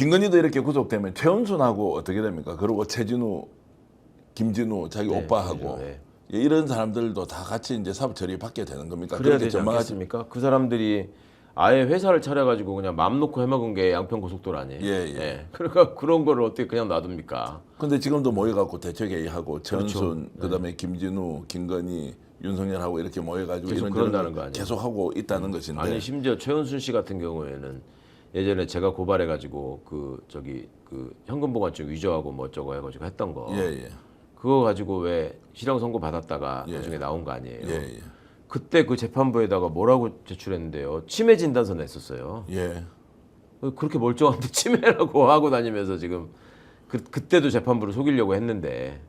김건희도 이렇게 구속되면 최은순하고 어떻게 됩니까? 그리고 최진우, 김진우 자기 네, 오빠하고 네. 예, 이런 사람들도 다 같이 이제 사법 처리 받게 되는 겁니까? 그래야 그렇게 되지 전망하시- 않겠습니까? 그 사람들이 아예 회사를 차려가지고 그냥 마음 놓고 해먹은 게 양평 고속도로 아니에요? 예. 그러니까 그런 거를 어떻게 그냥 놔둡니까? 근데 지금도 모여갖고 대책회의하고 최은순, 그렇죠. 그다음에 김진우, 김건희, 윤석열하고 이렇게 모여가지고 계속 이런 그런다는 거 아니에요? 계속 하고 있다는 것인데. 아니 심지어 최은순 씨 같은 경우에는 예전에 제가 고발해가지고 그 현금 보관증 위조하고 뭐 어쩌고 해가지고 했던 거 예. 그거 가지고 왜 실형 선고 받았다가 예. 나중에 나온 거 아니에요? 예. 그때 그 재판부에다가 뭐라고 제출했는데요? 치매 진단서 냈었어요. 예. 그렇게 멀쩡한데 치매라고 하고 다니면서 지금 그때도 재판부를 속이려고 했는데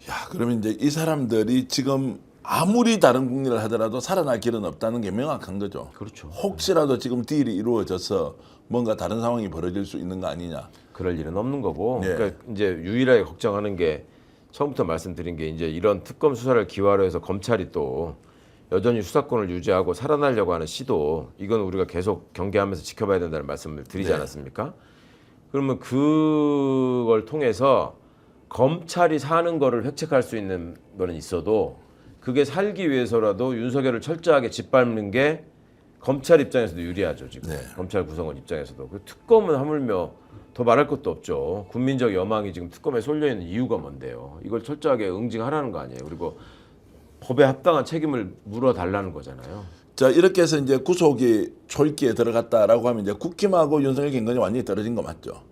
야, 그러면 이제 이 사람들이 지금 아무리 다른 국리를 하더라도 살아날 길은 없다는 게 명확한 거죠. 그렇죠. 혹시라도 지금 딜이 이루어져서 뭔가 다른 상황이 벌어질 수 있는 거 아니냐. 그럴 일은 없는 거고. 예. 그러니까 이제 유일하게 걱정하는 게 처음부터 말씀드린 게 이제 이런 특검 수사를 기화로 해서 검찰이 또 여전히 수사권을 유지하고 살아나려고 하는 시도 이건 우리가 계속 경계하면서 지켜봐야 된다는 말씀을 드리지 네. 않았습니까? 그러면 그걸 통해서 검찰이 사는 거를 획책할 수 있는 거는 있어도 그게 살기 위해서라도 윤석열을 철저하게 짓밟는 게 검찰 입장에서도 유리하죠 지금. 네. 검찰 구성원 입장에서도. 그 특검은 하물며 더 말할 것도 없죠. 국민적 여망이 지금 특검에 쏠려 있는 이유가 뭔데요? 이걸 철저하게 응징하라는 거 아니에요? 그리고 법에 합당한 책임을 물어달라는 거잖아요. 자, 이렇게 해서 이제 구속이 초읽기에 들어갔다라고 하면 이제 국힘하고 윤석열 김건희 완전히 떨어진 거 맞죠?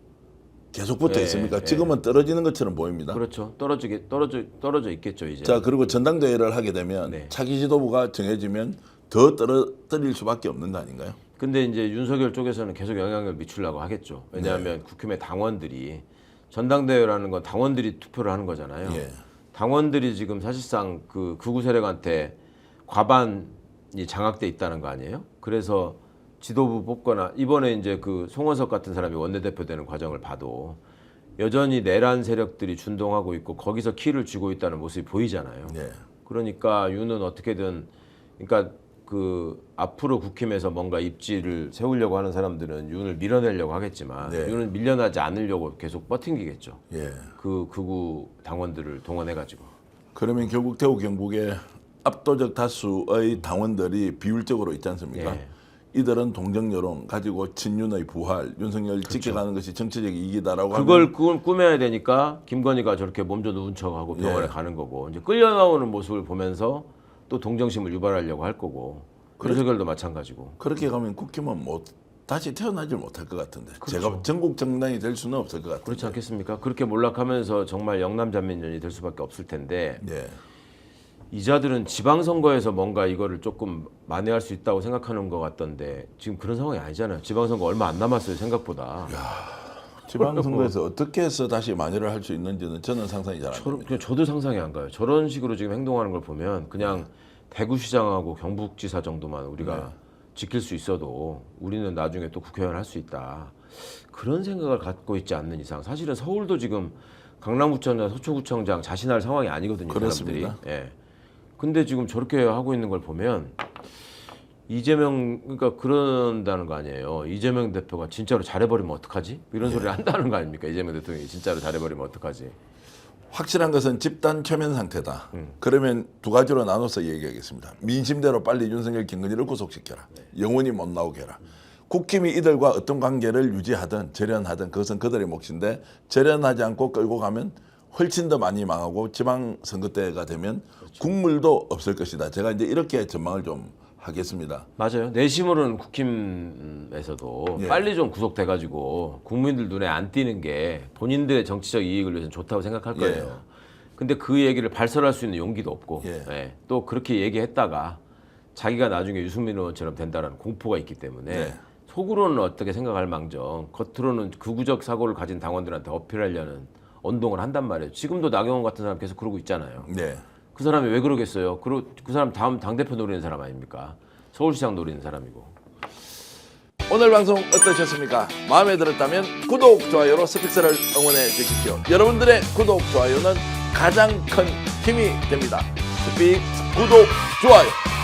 계속 붙어 예, 있습니까? 예. 지금은 떨어지는 것처럼 보입니다. 그렇죠. 떨어져 있겠죠 이제. 자, 그리고 전당대회를 하게 되면 네. 차기 지도부가 정해지면 더 떨어뜨릴 수밖에 없는 거 아닌가요? 근데 이제 윤석열 쪽에서는 계속 영향을 미치려고 하겠죠. 네. 왜냐하면 국힘의 당원들이 전당대회라는 건 당원들이 투표를 하는 거잖아요. 예. 당원들이 지금 사실상 그 극우 세력한테 과반이 장악돼 있다는 거 아니에요? 그래서 지도부 뽑거나 이번에 이제 그 송원석 같은 사람이 원내대표 되는 과정을 봐도 여전히 내란 세력들이 준동하고 있고 거기서 키를 쥐고 있다는 모습이 보이잖아요. 예. 그러니까 윤은 어떻게든 그러니까 그 앞으로 국힘에서 뭔가 입지를 세우려고 하는 사람들은 윤을 밀어내려고 하겠지만 네. 윤은 밀려나지 않으려고 계속 버팅기겠죠. 예. 그 극우 당원들을 동원해가지고. 그러면 결국 대구 경북의 압도적 다수의 당원들이 비율적으로 있지 않습니까? 예. 이들은 동정 여론 가지고 친윤의 부활, 윤석열 지켜가는 것이 정치적 이익이다라고 그걸 꾸며야 되니까 김건희가 저렇게 몸져 누운 척하고 병원에 예. 가는 거고 이제 끌려 나오는 모습을 보면서 또 동정심을 유발하려고 할 거고 윤석열도 마찬가지고. 그렇게 가면 국힘은 뭐 다시 태어나질 못할 것 같은데 그렇죠. 제가 전국 정당이 될 수는 없을 것 같은데. 그렇지 않겠습니까? 그렇게 몰락하면서 정말 영남잔민연이 될 수밖에 없을 텐데 예. 이자들은 지방선거에서 뭔가 이거를 조금 만회할 수 있다고 생각하는 것 같던데 지금 그런 상황이 아니잖아요. 지방선거 얼마 안 남았어요 생각보다. 지방선거에서 어떻게 해서 다시 만회를 할 수 있는지는 저는 상상이 잘 안 됩니다. 그냥 저도 상상이 안 가요. 저런 식으로 지금 행동하는 걸 보면 그냥 대구시장하고 경북지사 정도만 우리가 지킬 수 있어도 우리는 나중에 또 국회의원 할 수 있다. 그런 생각을 갖고 있지 않는 이상 사실은 서울도 지금 강남구청장, 서초구청장 자신할 상황이 아니거든요. 그렇습니다. 사람들이. 예. 근데 지금 저렇게 하고 있는 걸 보면 이재명 그러니까 그런다는 거 아니에요. 이재명 대표가 진짜로 잘해버리면 어떡하지? 이런 소리를 한다는 거 아닙니까? 이재명 대통령이 진짜로 잘해버리면 어떡하지? 확실한 것은 집단 최면 상태다. 그러면 두 가지로 나눠서 얘기하겠습니다. 민심대로 빨리 윤석열 김건희를 구속시켜라. 영원히 못 나오게 해라. 국힘이 이들과 어떤 관계를 유지하든 절연하든 그것은 그들의 몫인데 절연하지 않고 끌고 가면 훨씬 더 많이 망하고 지방선거 때가 되면 국물도 없을 것이다. 제가 이제 이렇게 전망을 좀 하겠습니다. 맞아요. 내심으로는 국힘에서도 예. 빨리 좀 구속돼가지고 국민들 눈에 안 띄는 게 본인들의 정치적 이익을 위해서 좋다고 생각할 거예요. 근데 그 얘기를 발설할 수 있는 용기도 없고 예. 또 그렇게 얘기했다가 자기가 나중에 유승민 의원처럼 된다는 공포가 있기 때문에 네. 속으로는 어떻게 생각할 망정 겉으로는 극우적 사고를 가진 당원들한테 어필하려는 언동을 한단 말이에요. 지금도 나경원 같은 사람 계속 그러고 있잖아요. 네. 그 사람이 왜 그러겠어요? 그 사람 다음 당대표 노리는 사람 아닙니까? 서울시장 노리는 사람이고. 오늘 방송 어떠셨습니까? 마음에 들었다면 구독, 좋아요로 스픽스를 응원해 주십시오. 여러분들의 구독, 좋아요는 가장 큰 힘이 됩니다. 스픽스 구독, 좋아요.